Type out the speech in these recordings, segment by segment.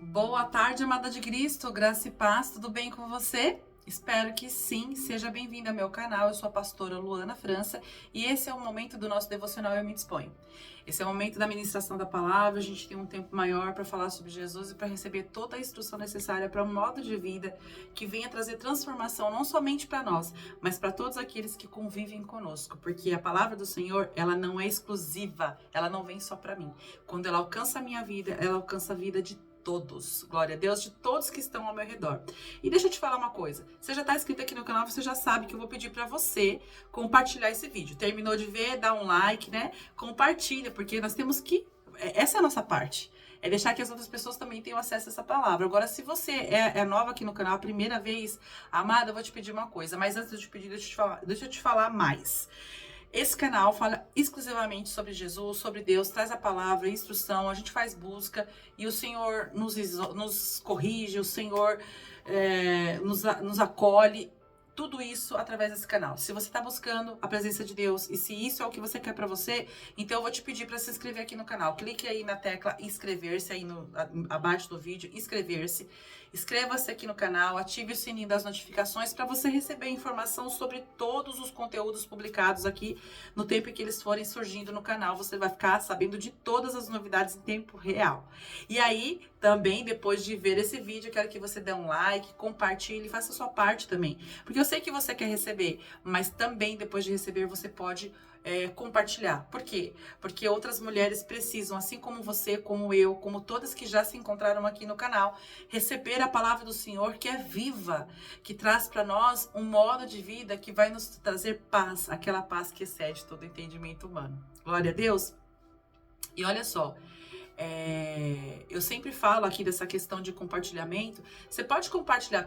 Boa tarde, amada de Cristo, graça e paz, tudo bem com você? Espero que sim, seja bem-vindo ao meu canal, eu sou a pastora Luana França e esse é o momento do nosso devocional Eu Me Disponho. Esse é o momento da ministração da palavra, a gente tem um tempo maior para falar sobre Jesus e para receber toda a instrução necessária para um modo de vida que venha trazer transformação não somente para nós, mas para todos aqueles que convivem conosco, porque a palavra do Senhor, ela não é exclusiva, ela não vem só para mim. Quando ela alcança a minha vida, ela alcança a vida de todos, glória a Deus, de todos que estão ao meu redor. E deixa eu te falar uma coisa, você já está inscrito aqui no canal, você já sabe que eu vou pedir para você compartilhar esse vídeo. Terminou de ver, dá um like, né? Compartilha, porque nós temos que, essa é a nossa parte. É deixar que as outras pessoas também tenham acesso a essa palavra. Agora, se você é nova aqui no canal, a primeira vez, amada, eu vou te pedir uma coisa. Mas antes de eu te pedir, deixa eu te falar mais. Esse canal fala exclusivamente sobre Jesus, sobre Deus, traz a palavra, a instrução, a gente faz busca e o Senhor nos corrige, o Senhor nos acolhe. Tudo isso através desse canal. Se você está buscando a presença de Deus e se isso é o que você quer para você, então eu vou te pedir para se inscrever aqui no canal. Clique aí na tecla inscrever-se, aí abaixo do vídeo, inscrever-se. Inscreva-se aqui no canal, ative o sininho das notificações para você receber informação sobre todos os conteúdos publicados aqui no tempo em que eles forem surgindo no canal. Você vai ficar sabendo de todas as novidades em tempo real. E aí, também, depois de ver esse vídeo, eu quero que você dê um like, compartilhe, faça a sua parte também. Porque eu sei que você quer receber, mas também, depois de receber, você pode compartilhar. Por quê? Porque outras mulheres precisam, assim como você, como eu, como todas que já se encontraram aqui no canal, receber a palavra do Senhor que é viva, que traz para nós um modo de vida que vai nos trazer paz, aquela paz que excede todo entendimento humano. Glória a Deus! E olha só, eu sempre falo aqui dessa questão de compartilhamento. Você pode compartilhar,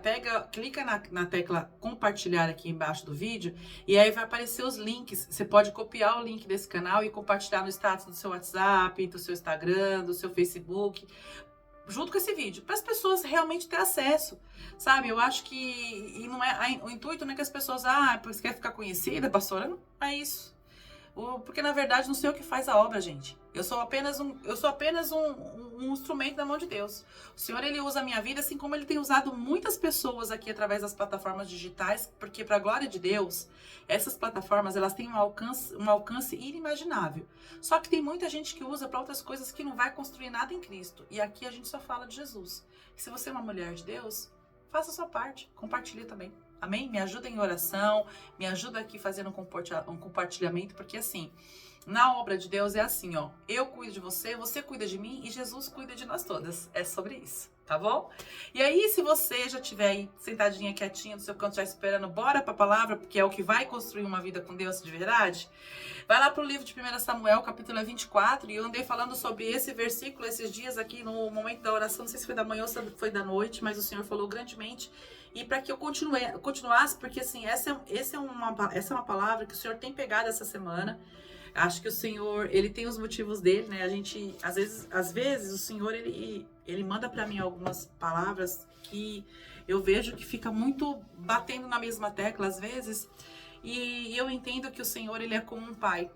clica na tecla compartilhar aqui embaixo do vídeo e aí vai aparecer os links. Você pode copiar o link desse canal e compartilhar no status do seu WhatsApp, do seu Instagram, do seu Facebook, junto com esse vídeo, para as pessoas realmente ter acesso, sabe? Eu acho que e não é o intuito não é que as pessoas, porque você quer ficar conhecida, pastora, não é isso. Porque na verdade não sei o que faz a obra, gente. Eu sou apenas um instrumento na mão de Deus. O Senhor, ele usa a minha vida assim como ele tem usado muitas pessoas aqui através das plataformas digitais, porque para a glória de Deus, essas plataformas, elas têm um alcance inimaginável. Só que tem muita gente que usa para outras coisas que não vai construir nada em Cristo. E aqui a gente só fala de Jesus. E se você é uma mulher de Deus, faça a sua parte, compartilhe também. Amém? Me ajuda em oração, me ajuda aqui fazendo um compartilhamento, porque assim, na obra de Deus é assim, ó, eu cuido de você, você cuida de mim e Jesus cuida de nós todas. É sobre isso, tá bom? E aí, se você já estiver aí sentadinha, quietinha no seu canto, já esperando, bora pra palavra, porque é o que vai construir uma vida com Deus de verdade, vai lá pro livro de 1 Samuel, capítulo 24, e eu andei falando sobre esse versículo esses dias aqui no momento da oração, não sei se foi da manhã ou se foi da noite, mas o Senhor falou grandemente. E para que eu continuasse, porque assim, essa é uma palavra que o Senhor tem pegado essa semana. Acho que o Senhor, ele tem os motivos dele, né? A gente, às vezes o Senhor, ele manda para mim algumas palavras que eu vejo que fica muito batendo na mesma tecla às vezes. E eu entendo que o Senhor, ele é como um pai,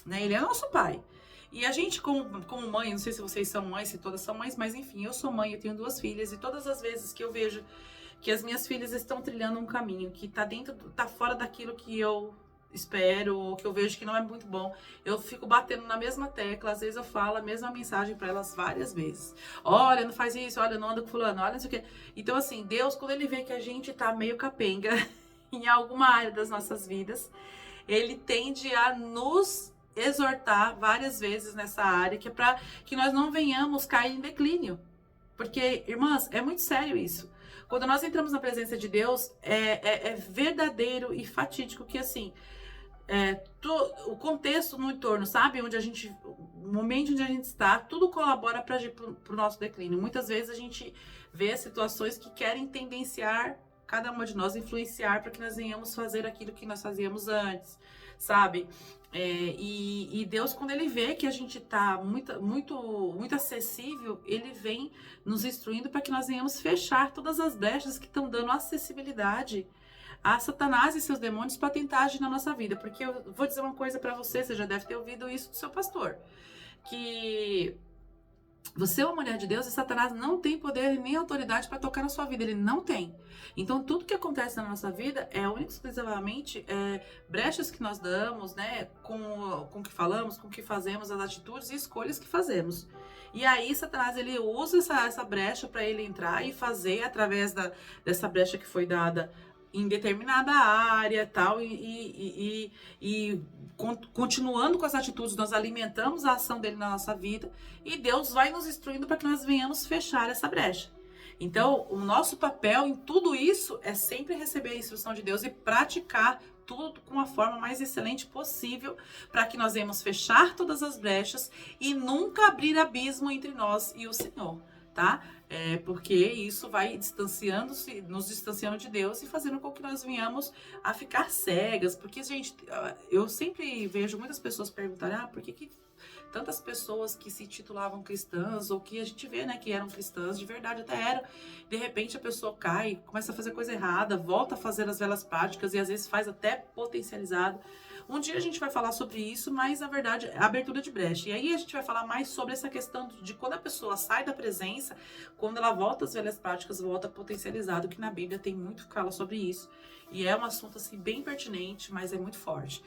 né? Ele é nosso pai. E a gente, como mãe, não sei se vocês são mães, se todas são mães, mas enfim, eu sou mãe, eu tenho 2 filhas, e todas as vezes que eu vejo que as minhas filhas estão trilhando um caminho que tá fora daquilo que eu espero, ou que eu vejo que não é muito bom, eu fico batendo na mesma tecla, às vezes eu falo a mesma mensagem para elas várias vezes. Olha, não faz isso, olha, não anda com fulano, olha, não sei o quê. Então, assim, Deus, quando ele vê que a gente tá meio capenga em alguma área das nossas vidas, ele tende a nos exortar várias vezes nessa área, que é para que nós não venhamos cair em declínio. Porque, irmãs, é muito sério isso. Quando nós entramos na presença de Deus, é verdadeiro e fatídico que, assim, o contexto no entorno, sabe? O momento onde a gente está, tudo colabora para o nosso declínio. Muitas vezes a gente vê situações que querem tendenciar cada uma de nós, influenciar para que nós venhamos fazer aquilo que nós fazíamos antes, sabe? E Deus, quando ele vê que a gente está muito acessível, ele vem nos instruindo para que nós venhamos fechar todas as brechas que estão dando acessibilidade a Satanás e seus demônios para tentar agir na nossa vida. Porque eu vou dizer uma coisa para você já deve ter ouvido isso do seu pastor, que Você é uma mulher de Deus e Satanás não tem poder nem autoridade para tocar na sua vida. Ele não tem. Então, tudo que acontece na nossa vida é único e exclusivamente brechas que nós damos, né? Com o que falamos, com o que fazemos, as atitudes e escolhas que fazemos. E aí, Satanás, ele usa essa brecha para ele entrar e fazer através dessa brecha que foi dada em determinada área tal, continuando com as atitudes, nós alimentamos a ação dele na nossa vida e Deus vai nos instruindo para que nós venhamos fechar essa brecha. Então, o nosso papel em tudo isso é sempre receber a instrução de Deus e praticar tudo com a forma mais excelente possível para que nós venhamos fechar todas as brechas e nunca abrir abismo entre nós e o Senhor, tá? Porque isso vai nos distanciando de Deus e fazendo com que nós venhamos a ficar cegas. Porque, gente, eu sempre vejo muitas pessoas perguntarem, por que tantas pessoas que se titulavam cristãs, ou que a gente vê, né, que eram cristãs, de verdade até eram, de repente a pessoa cai, começa a fazer coisa errada, volta a fazer as velas práticas e às vezes faz até potencializado. Um dia a gente vai falar sobre isso, mas na verdade é abertura de brecha. E aí a gente vai falar mais sobre essa questão de quando a pessoa sai da presença, quando ela volta às velhas práticas, volta potencializado, que na Bíblia tem muito que fala sobre isso. E é um assunto assim bem pertinente, mas é muito forte.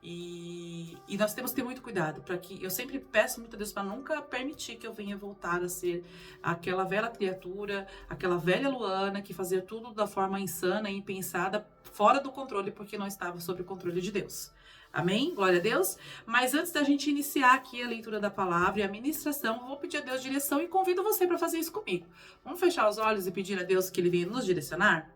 E nós temos que ter muito cuidado, para que eu sempre peço muito a Deus para nunca permitir que eu venha voltar a ser aquela velha criatura, aquela velha Luana que fazia tudo da forma insana e impensada, fora do controle, porque não estava sob o controle de Deus. Amém? Glória a Deus. Mas antes da gente iniciar aqui a leitura da palavra e a ministração, eu vou pedir a Deus direção e convido você para fazer isso comigo. Vamos fechar os olhos e pedir a Deus que Ele venha nos direcionar?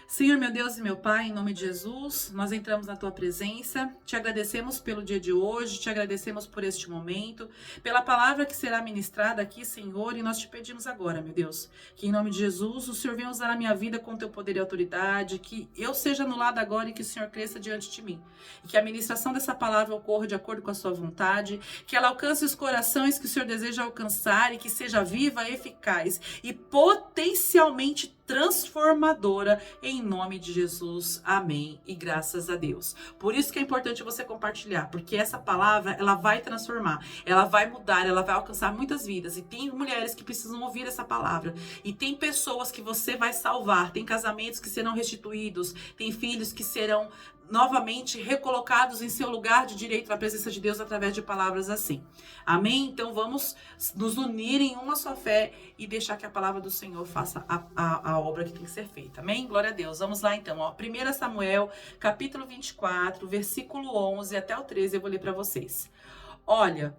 Senhor, meu Deus e meu Pai, em nome de Jesus, nós entramos na Tua presença, te agradecemos pelo dia de hoje, te agradecemos por este momento, pela palavra que será ministrada aqui, Senhor, e nós te pedimos agora, meu Deus, que em nome de Jesus, o Senhor venha usar a minha vida com Teu poder e autoridade, que eu seja anulada agora e que o Senhor cresça diante de mim, e que a ministração dessa palavra ocorra de acordo com a Sua vontade, que ela alcance os corações que o Senhor deseja alcançar e que seja viva, eficaz e potencialmente transformadora, em nome de Jesus, amém, e graças a Deus. Por isso que é importante você compartilhar, porque essa palavra, ela vai transformar, ela vai mudar, ela vai alcançar muitas vidas, e tem mulheres que precisam ouvir essa palavra, e tem pessoas que você vai salvar, tem casamentos que serão restituídos, tem filhos que serão novamente recolocados em seu lugar de direito na presença de Deus através de palavras assim. Amém? Então vamos nos unir em uma só fé e deixar que a palavra do Senhor faça a obra que tem que ser feita. Amém? Glória a Deus. Vamos lá então. 1 Samuel, capítulo 24, versículo 11 até o 13, eu vou ler para vocês. Olha,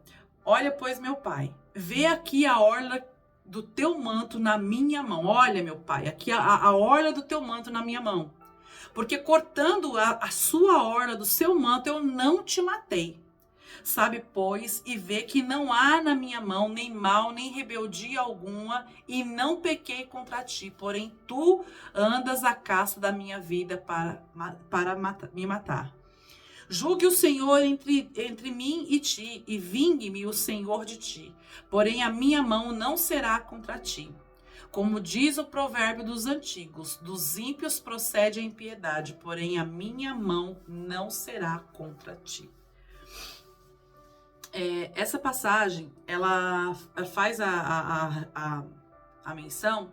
pois, meu pai, vê aqui a orla do teu manto na minha mão. Olha, meu pai, aqui a orla do teu manto na minha mão. Porque cortando a sua orla do seu manto, eu não te matei. Sabe, pois, e vê que não há na minha mão nem mal, nem rebeldia alguma, e não pequei contra ti. Porém, tu andas à caça da minha vida para me matar. Julgue o Senhor entre mim e ti, e vingue-me o Senhor de ti. Porém, a minha mão não será contra ti. Como diz o provérbio dos antigos, dos ímpios procede a impiedade, porém a minha mão não será contra ti. Essa passagem, ela faz a menção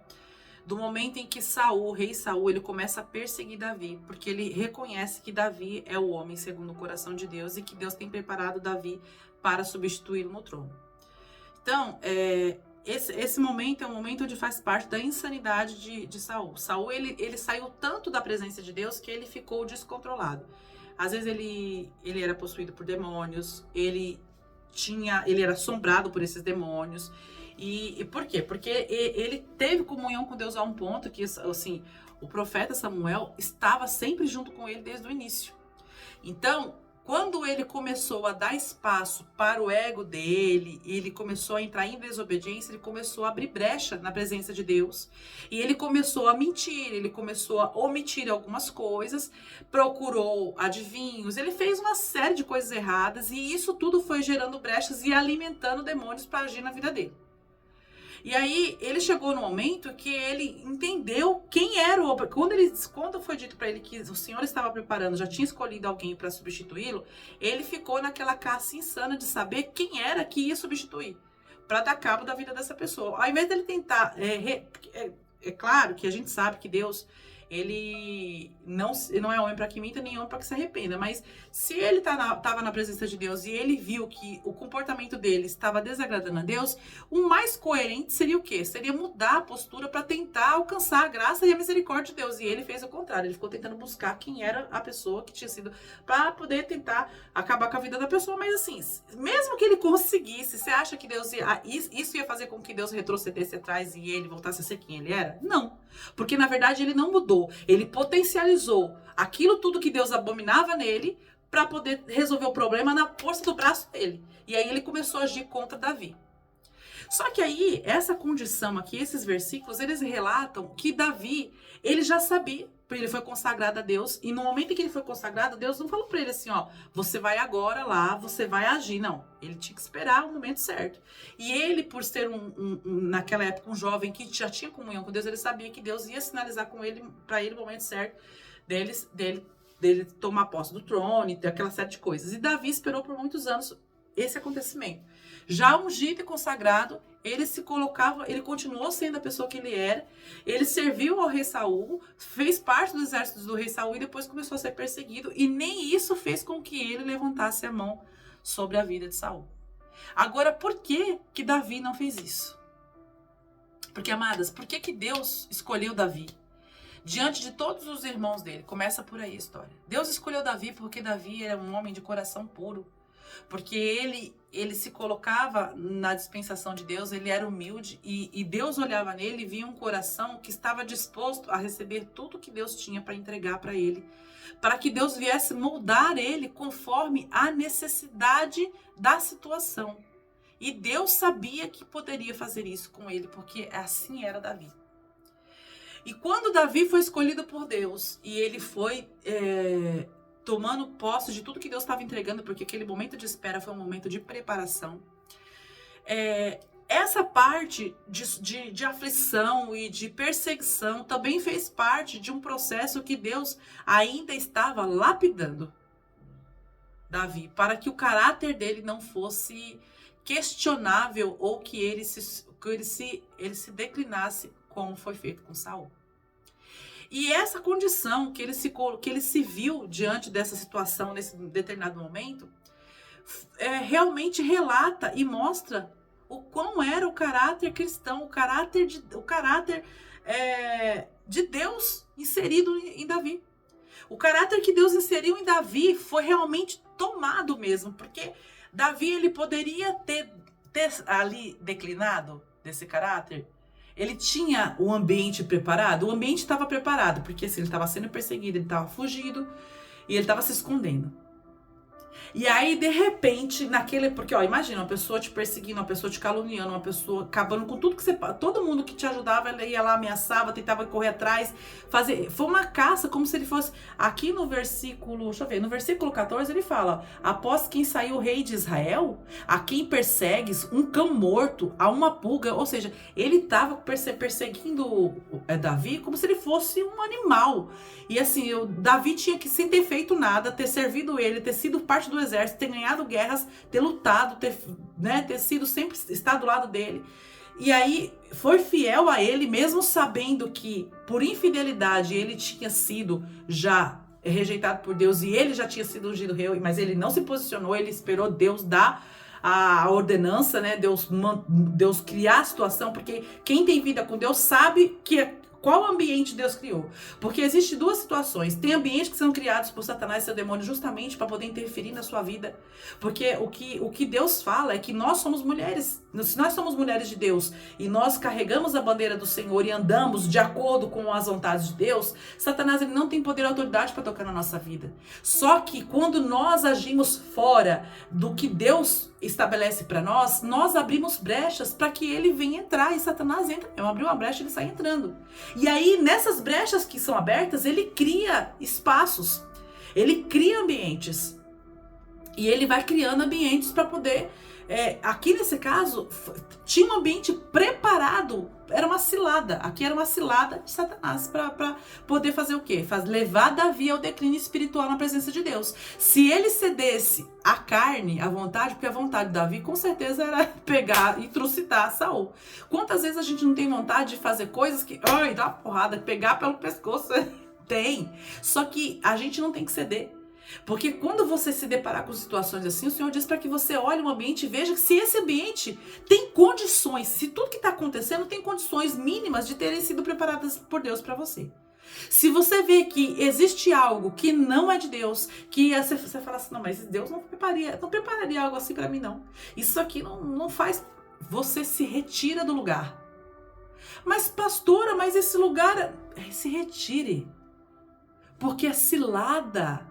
do momento em que o rei Saul, ele começa a perseguir Davi, porque ele reconhece que Davi é o homem segundo o coração de Deus e que Deus tem preparado Davi para substituí-lo no trono. Então, esse momento é um momento onde faz parte da insanidade de Saul. Saul, ele saiu tanto da presença de Deus que ele ficou descontrolado. Às vezes ele era possuído por demônios, ele era assombrado por esses demônios. E por quê? Porque ele teve comunhão com Deus a um ponto que, assim, o profeta Samuel estava sempre junto com ele desde o início. Então, quando ele começou a dar espaço para o ego dele, ele começou a entrar em desobediência, ele começou a abrir brecha na presença de Deus. E ele começou a mentir, ele começou a omitir algumas coisas, procurou adivinhos, ele fez uma série de coisas erradas e isso tudo foi gerando brechas e alimentando demônios para agir na vida dele. E aí, ele chegou no momento que ele entendeu quem era o... Quando foi dito para ele que o Senhor estava preparando, já tinha escolhido alguém para substituí-lo, ele ficou naquela caça insana de saber quem era que ia substituir. para dar cabo da vida dessa pessoa. Ao invés dele tentar... É claro que a gente sabe que Deus... Ele não é homem para que minta, nem homem para que se arrependa. Mas se ele estava na presença de Deus e ele viu que o comportamento dele estava desagradando a Deus, o mais coerente seria o quê? Seria mudar a postura para tentar alcançar a graça e a misericórdia de Deus. E ele fez o contrário. Ele ficou tentando buscar quem era a pessoa que tinha sido, para poder tentar acabar com a vida da pessoa. Mas assim, mesmo que ele conseguisse, você acha que Deus isso ia fazer com que Deus retrocedesse atrás e ele voltasse a ser quem ele era? Não. Porque na verdade ele não mudou. Ele potencializou aquilo tudo que Deus abominava nele para poder resolver o problema na força do braço dele. E aí ele começou a agir contra Davi. Só que aí, essa condição aqui, esses versículos, eles relatam que Davi, ele já sabia, porque ele foi consagrado a Deus, e no momento em que ele foi consagrado, Deus não falou para ele assim, ó, você vai agora lá, você vai agir, não. Ele tinha que esperar o momento certo. E ele, por ser naquela época, um jovem que já tinha comunhão com Deus, ele sabia que Deus ia sinalizar com ele, para ele o momento certo dele tomar posse do trono e aquela série de coisas. E Davi esperou por muitos anos esse acontecimento. Já ungido e consagrado, ele continuou sendo a pessoa que ele era, ele serviu ao rei Saul, fez parte dos exércitos do rei Saul e depois começou a ser perseguido, e nem isso fez com que ele levantasse a mão sobre a vida de Saul. Agora, por que que Davi não fez isso? Porque, amadas, por que Deus escolheu Davi? Diante de todos os irmãos dele, começa por aí a história. Deus escolheu Davi porque Davi era um homem de coração puro. Porque ele se colocava na dispensação de Deus, ele era humilde e Deus olhava nele e via um coração que estava disposto a receber tudo que Deus tinha para entregar para ele. Para que Deus viesse moldar ele conforme a necessidade da situação. E Deus sabia que poderia fazer isso com ele, porque assim era Davi. E quando Davi foi escolhido por Deus e ele foi... tomando posse de tudo que Deus estava entregando, porque aquele momento de espera foi um momento de preparação. Essa parte de aflição e de perseguição também fez parte de um processo que Deus ainda estava lapidando Davi, para que o caráter dele não fosse questionável ou que ele se declinasse como foi feito com Saul. E essa condição que ele se viu diante dessa situação, nesse determinado momento, realmente relata e mostra o quão era o caráter cristão, o caráter de Deus inserido em Davi. O caráter que Deus inseriu em Davi foi realmente tomado mesmo, porque Davi ele poderia ter ali declinado desse caráter. Ele tinha o ambiente preparado? O ambiente estava preparado, porque assim, ele estava sendo perseguido, ele estava fugido e ele estava se escondendo. E aí, de repente, porque, ó, imagina, uma pessoa te perseguindo, uma pessoa te caluniando, uma pessoa acabando com tudo que você... Todo mundo que te ajudava, ela ia lá, ameaçava, tentava correr atrás, foi uma caça, como se ele fosse... Aqui no versículo, deixa eu ver, no versículo 14 ele fala, após quem saiu o rei de Israel, a quem persegues, um cão morto, a uma pulga, ou seja, ele estava perseguindo Davi como se ele fosse um animal. E assim, Davi tinha que, sem ter feito nada, ter servido ele, ter sido parte do exército, ter ganhado guerras, ter lutado, ter sido sempre estar do lado dele. E aí foi fiel a ele, mesmo sabendo que por infidelidade ele tinha sido já rejeitado por Deus e ele já tinha sido ungido rei, mas ele não se posicionou, ele esperou Deus dar a ordenança, né? Deus criar a situação, porque quem tem vida com Deus sabe qual ambiente Deus criou. Porque existem duas situações. Tem ambientes que são criados por Satanás e seu demônio justamente para poder interferir na sua vida. Porque o que Deus fala é que nós somos mulheres. Se nós somos mulheres de Deus e nós carregamos a bandeira do Senhor e andamos de acordo com as vontades de Deus, Satanás ele não tem poder e autoridade para tocar na nossa vida. Só que quando nós agimos fora do que Deus estabelece para nós abrimos brechas para que ele venha entrar, e Satanás entra. Eu abri uma brecha, ele sai entrando. E aí, nessas brechas que são abertas, ele cria espaços, ele cria ambientes. E ele vai criando ambientes para poder aqui nesse caso, tinha um ambiente preparado, era uma cilada. Aqui era uma cilada de Satanás para poder fazer o quê? Levar Davi ao declínio espiritual na presença de Deus. Se ele cedesse à carne, à vontade, porque a vontade de Davi com certeza era pegar e trucidar Saul. Quantas vezes a gente não tem vontade de fazer coisas que, ai, dá uma porrada, pegar pelo pescoço? Tem. Só que a gente não tem que ceder. Porque quando você se deparar com situações assim, o Senhor diz para que você olhe o ambiente e veja que se esse ambiente tem condições, se tudo que está acontecendo tem condições mínimas de terem sido preparadas por Deus para você. Se você vê que existe algo que não é de Deus, que você fala assim, não, mas Deus não prepararia algo assim para mim, não. Isso aqui não faz, você se retira do lugar. Mas pastora, mas esse lugar, se retire. Porque é cilada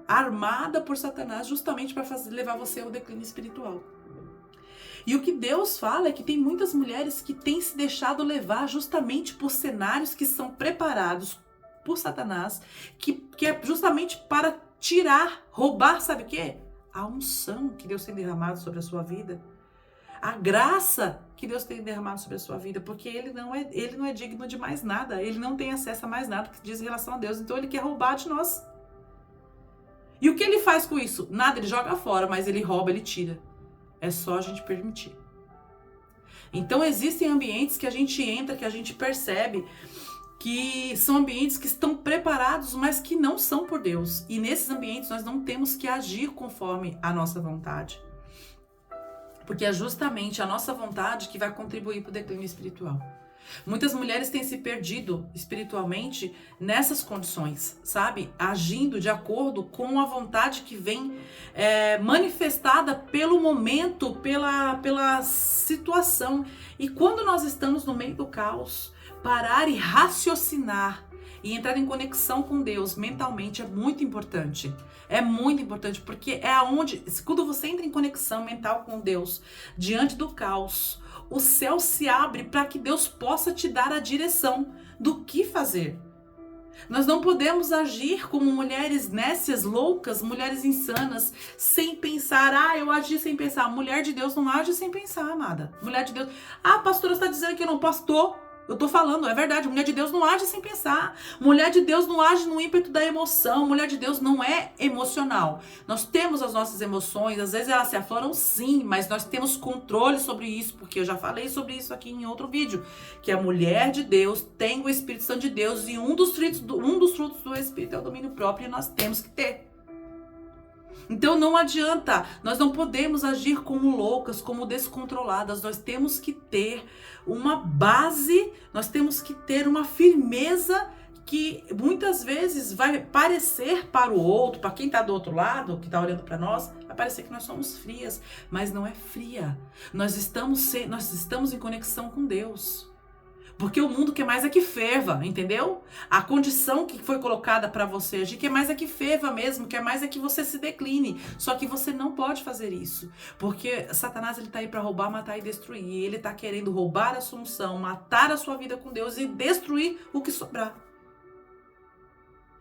armada por Satanás justamente para levar você ao declínio espiritual. E o que Deus fala é que tem muitas mulheres que têm se deixado levar justamente por cenários que são preparados por Satanás, que é justamente para tirar, roubar, sabe o quê? A unção que Deus tem derramado sobre a sua vida. A graça que Deus tem derramado sobre a sua vida, porque ele não é digno de mais nada, ele não tem acesso a mais nada que diz em relação a Deus, então ele quer roubar de nós. E o que ele faz com isso? Nada, ele joga fora, mas ele rouba, ele tira. É só a gente permitir. Então existem ambientes que a gente entra, que a gente percebe que são ambientes que estão preparados, mas que não são por Deus. E nesses ambientes nós não temos que agir conforme a nossa vontade. Porque é justamente a nossa vontade que vai contribuir para o declínio espiritual. Muitas mulheres têm se perdido espiritualmente nessas condições, sabe? Agindo de acordo com a vontade que vem manifestada pelo momento, pela situação. E quando nós estamos no meio do caos, parar e raciocinar e entrar em conexão com Deus mentalmente é muito importante. É muito importante, porque é aonde, quando você entra em conexão mental com Deus, diante do caos, o céu se abre para que Deus possa te dar a direção do que fazer. Nós não podemos agir como mulheres nécias, loucas, mulheres insanas, sem pensar. Eu agi sem pensar. Mulher de Deus não age sem pensar, amada. Mulher de Deus. Pastora, você está dizendo que eu não posso? Eu tô falando, é verdade, mulher de Deus não age sem pensar. Mulher de Deus não age no ímpeto da emoção. Mulher de Deus não é emocional. Nós temos as nossas emoções, às vezes elas se afloram sim, mas nós temos controle sobre isso, porque eu já falei sobre isso aqui em outro vídeo, que a mulher de Deus tem o Espírito Santo de Deus e um dos frutos do Espírito é o domínio próprio e nós temos que ter. Então não adianta, nós não podemos agir como loucas, como descontroladas, nós temos que ter uma base, nós temos que ter uma firmeza que muitas vezes vai parecer para o outro, para quem está do outro lado, que está olhando para nós, vai parecer que nós somos frias, mas não é fria, nós estamos em conexão com Deus. Porque o mundo quer mais é que ferva, entendeu? A condição que foi colocada para você agir quer mais é que ferva mesmo, quer mais é que você se decline. Só que você não pode fazer isso. Porque Satanás ele tá aí para roubar, matar e destruir. E ele tá querendo roubar a sua unção, matar a sua vida com Deus e destruir o que sobrar.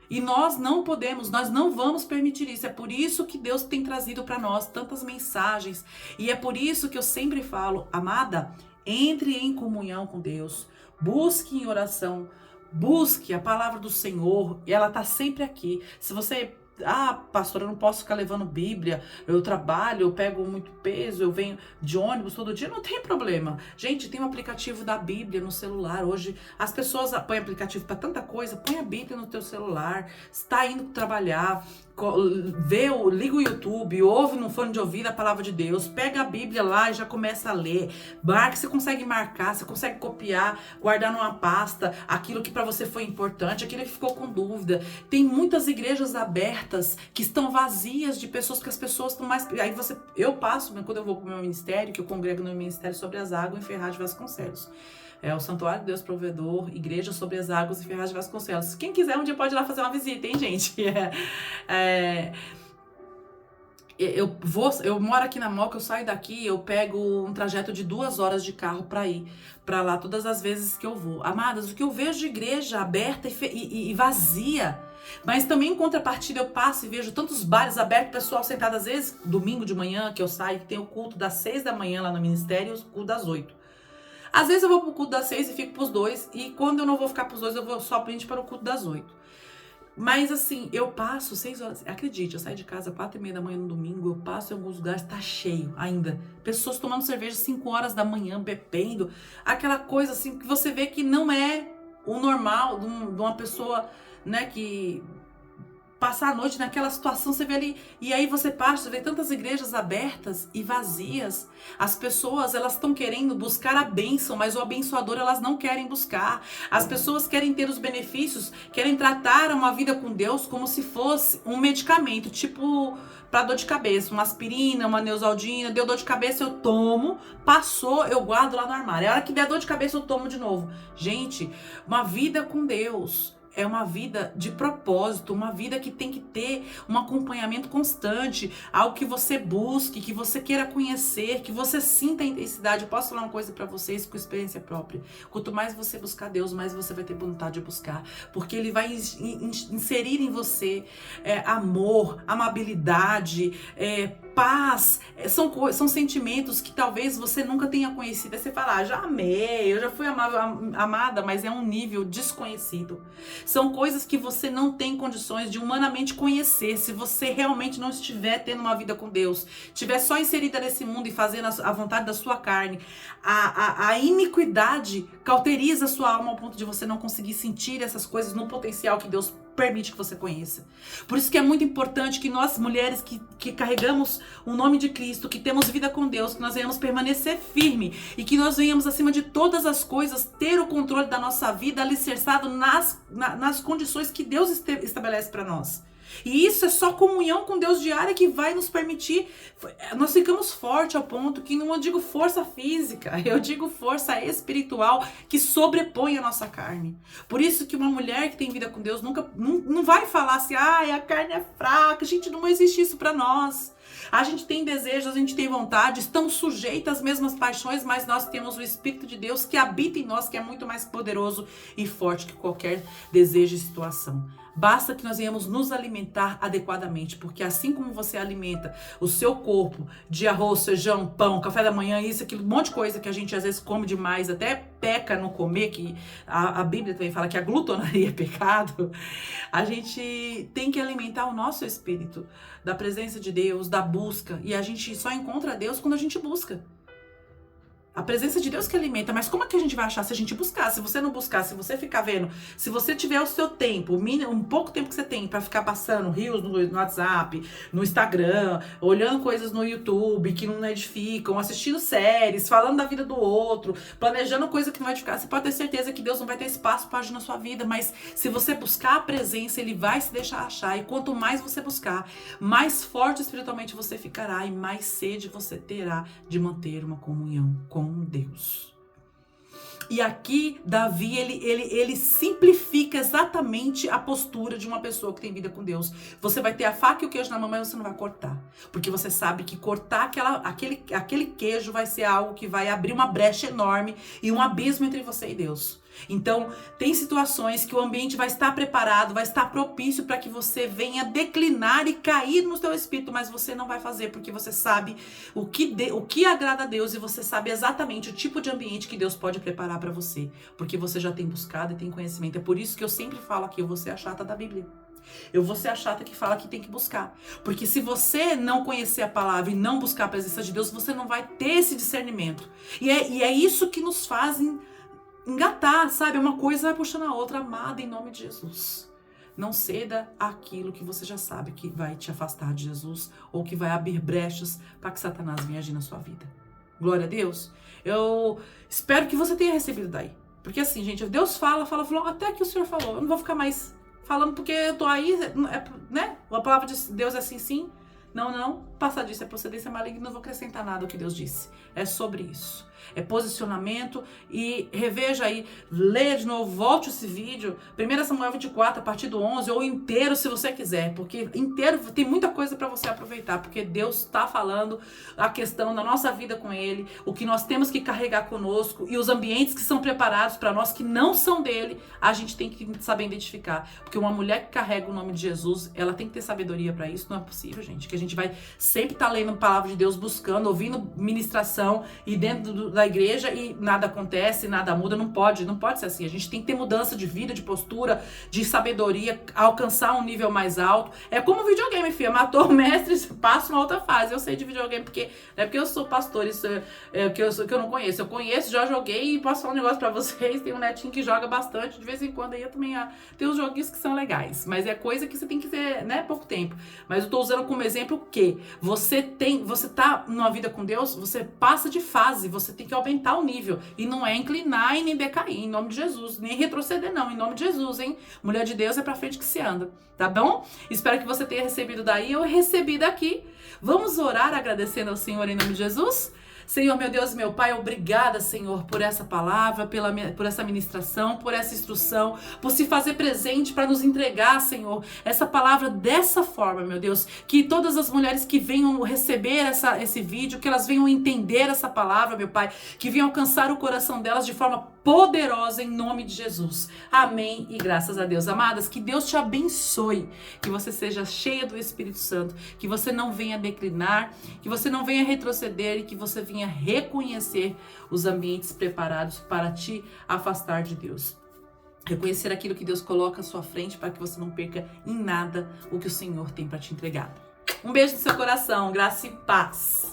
E nós não podemos, nós não vamos permitir isso. É por isso que Deus tem trazido para nós tantas mensagens. E é por isso que eu sempre falo, amada, entre em comunhão com Deus. Busque em oração, busque a palavra do Senhor, e ela está sempre aqui. Se você, pastor, eu não posso ficar levando Bíblia, eu trabalho, eu pego muito peso, eu venho de ônibus todo dia, não tem problema. Gente, tem um aplicativo da Bíblia no celular. Hoje as pessoas põem aplicativo para tanta coisa, põe a Bíblia no teu celular, está indo trabalhar, liga o YouTube, ouve no fone de ouvido a palavra de Deus, pega a Bíblia lá e já começa a ler. Você consegue marcar, você consegue copiar, guardar numa pasta aquilo que para você foi importante, aquilo que ficou com dúvida. Tem muitas igrejas abertas que estão vazias de pessoas, que as pessoas estão mais... Eu passo, quando eu vou para o meu ministério, que eu congrego no meu ministério sobre as águas em Ferraz de Vasconcelos. É o Santuário de Deus Provedor, Igreja sobre as Águas e Ferraz de Vasconcelos. Quem quiser um dia pode ir lá fazer uma visita, hein, gente? eu moro aqui na Moca, eu saio daqui, eu pego um trajeto de 2 horas de carro para ir para lá todas as vezes que eu vou. Amadas, o que eu vejo de igreja aberta e vazia, mas também em contrapartida eu passo e vejo tantos bares abertos, pessoal sentado às vezes, domingo de manhã que eu saio, que tem o culto das 6 da manhã lá no ministério e o culto das 8. Às vezes eu vou pro culto das 6 e fico pros dois, e quando eu não vou ficar pros dois, eu vou somente para o culto das 8. Mas assim, eu passo 6 horas, acredite, eu saio de casa 4h30 da manhã no domingo, eu passo em alguns lugares, tá cheio ainda. Pessoas tomando cerveja 5 horas da manhã, bebendo, aquela coisa assim, que você vê que não é o normal de uma pessoa, né, que passar a noite naquela situação, você vê ali, e aí você passa, você vê tantas igrejas abertas e vazias. As pessoas, elas estão querendo buscar a bênção, mas o abençoador elas não querem buscar. As pessoas querem ter os benefícios, querem tratar uma vida com Deus como se fosse um medicamento, tipo para dor de cabeça, uma aspirina, uma Neosaldina, deu dor de cabeça, eu tomo, passou, eu guardo lá no armário. A hora que der dor de cabeça, eu tomo de novo. Gente, uma vida com Deus é uma vida de propósito, uma vida que tem que ter um acompanhamento constante, algo que você busque, que você queira conhecer, que você sinta a intensidade. Eu posso falar uma coisa pra vocês com experiência própria. Quanto mais você buscar Deus, mais você vai ter vontade de buscar, porque Ele vai inserir em você amor, amabilidade, paz. São sentimentos que talvez você nunca tenha conhecido. Aí você fala, já amei, eu já fui amada, mas é um nível desconhecido. São coisas que você não tem condições de humanamente conhecer se você realmente não estiver tendo uma vida com Deus, estiver só inserida nesse mundo e fazendo a vontade da sua carne. A iniquidade cauteriza a sua alma ao ponto de você não conseguir sentir essas coisas no potencial que Deus permite que você conheça. Por isso que é muito importante que nós, mulheres que carregamos o nome de Cristo, que temos vida com Deus, que nós venhamos permanecer firme e que nós venhamos, acima de todas as coisas, ter o controle da nossa vida alicerçado nas condições que Deus estabelece para nós. E isso é só comunhão com Deus diária que vai nos permitir. Nós ficamos fortes ao ponto que não digo força física, eu digo força espiritual que sobrepõe a nossa carne. Por isso que uma mulher que tem vida com Deus não vai falar assim, a carne é fraca. Gente, não existe isso para nós. A gente tem desejos, a gente tem vontade, estamos sujeitos às mesmas paixões, mas nós temos o Espírito de Deus que habita em nós, que é muito mais poderoso e forte que qualquer desejo e situação. Basta que nós venhamos nos alimentar adequadamente, porque assim como você alimenta o seu corpo de arroz, feijão, pão, café da manhã, isso, aquilo, um monte de coisa que a gente às vezes come demais, até peca no comer, que a Bíblia também fala que a glutonaria é pecado, a gente tem que alimentar o nosso espírito da presença de Deus, da busca, e a gente só encontra Deus quando a gente busca. A presença de Deus que alimenta, mas como é que a gente vai achar se a gente buscar? Se você não buscar, se você ficar vendo, se você tiver o seu tempo, um pouco tempo que você tem para ficar passando reels no WhatsApp, no Instagram, olhando coisas no YouTube que não edificam, assistindo séries, falando da vida do outro, planejando coisa que não vai edificar, você pode ter certeza que Deus não vai ter espaço para agir na sua vida, mas se você buscar a presença, Ele vai se deixar achar, e quanto mais você buscar, mais forte espiritualmente você ficará e mais sede você terá de manter uma comunhão com Deus. E aqui Davi ele simplifica exatamente a postura de uma pessoa que tem vida com Deus. Você vai ter a faca e o queijo na mão, mas você não vai cortar, porque você sabe que cortar aquele queijo vai ser algo que vai abrir uma brecha enorme e um abismo entre você e Deus. Então, tem situações que o ambiente vai estar preparado, vai estar propício para que você venha declinar e cair no seu espírito, mas você não vai fazer, porque você sabe o que agrada a Deus e você sabe exatamente o tipo de ambiente que Deus pode preparar para você, porque você já tem buscado e tem conhecimento. É por isso que eu sempre falo aqui, eu vou ser a chata da Bíblia. Eu vou ser a chata que fala que tem que buscar. Porque se você não conhecer a palavra e não buscar a presença de Deus, você não vai ter esse discernimento. E é isso que nos fazem engatar, sabe? Uma coisa vai puxando a outra. Amada, em nome de Jesus, não ceda àquilo que você já sabe que vai te afastar de Jesus ou que vai abrir brechas para que Satanás venha agir na sua vida. Glória a Deus. Eu espero que você tenha recebido daí. Porque assim, gente, Deus falou, até que o Senhor falou. Eu não vou ficar mais falando porque eu tô aí, né? A palavra de Deus é assim, sim. Não. passar disso, é procedência maligna, não vou acrescentar nada ao que Deus disse. É sobre isso. É posicionamento e reveja aí, leia de novo, volte esse vídeo, 1 Samuel 24, a partir do 11, ou inteiro se você quiser, porque inteiro tem muita coisa para você aproveitar, porque Deus está falando a questão da nossa vida com Ele, o que nós temos que carregar conosco e os ambientes que são preparados para nós que não são dele, a gente tem que saber identificar, porque uma mulher que carrega o nome de Jesus, ela tem que ter sabedoria para isso, não é possível, gente, que a gente vai sempre estar lendo a palavra de Deus, buscando, ouvindo ministração e dentro da igreja e nada acontece, nada muda, não pode ser assim. A gente tem que ter mudança de vida, de postura, de sabedoria, alcançar um nível mais alto. É como videogame, filha, matou o mestre, passa uma outra fase. Eu sei de videogame porque não é porque eu sou pastor, isso que eu não conheço. Eu conheço, já joguei e posso falar um negócio pra vocês. Tem um netinho que joga bastante, de vez em quando aí eu também tem uns joguinhos que são legais, mas é coisa que você tem que ter, né, pouco tempo. Mas eu tô usando como exemplo que você tá numa vida com Deus, você passa de fase, você tem que aumentar o nível. E não é inclinar e nem decair, em nome de Jesus. Nem retroceder, não, em nome de Jesus, hein? Mulher de Deus é pra frente que se anda, tá bom? Espero que você tenha recebido daí, eu recebi daqui. Vamos orar agradecendo ao Senhor em nome de Jesus? Senhor, meu Deus e meu Pai, obrigada, Senhor, por essa palavra, por essa ministração, por essa instrução, por se fazer presente para nos entregar, Senhor, essa palavra dessa forma, meu Deus, que todas as mulheres que venham receber esse vídeo, que elas venham entender essa palavra, meu Pai, que venham alcançar o coração delas de forma poderosa em nome de Jesus. Amém e graças a Deus. Amadas, que Deus te abençoe, que você seja cheia do Espírito Santo, que você não venha declinar, que você não venha retroceder e que você venha reconhecer os ambientes preparados para te afastar de Deus. Reconhecer aquilo que Deus coloca à sua frente para que você não perca em nada o que o Senhor tem para te entregar. Um beijo no seu coração, graça e paz.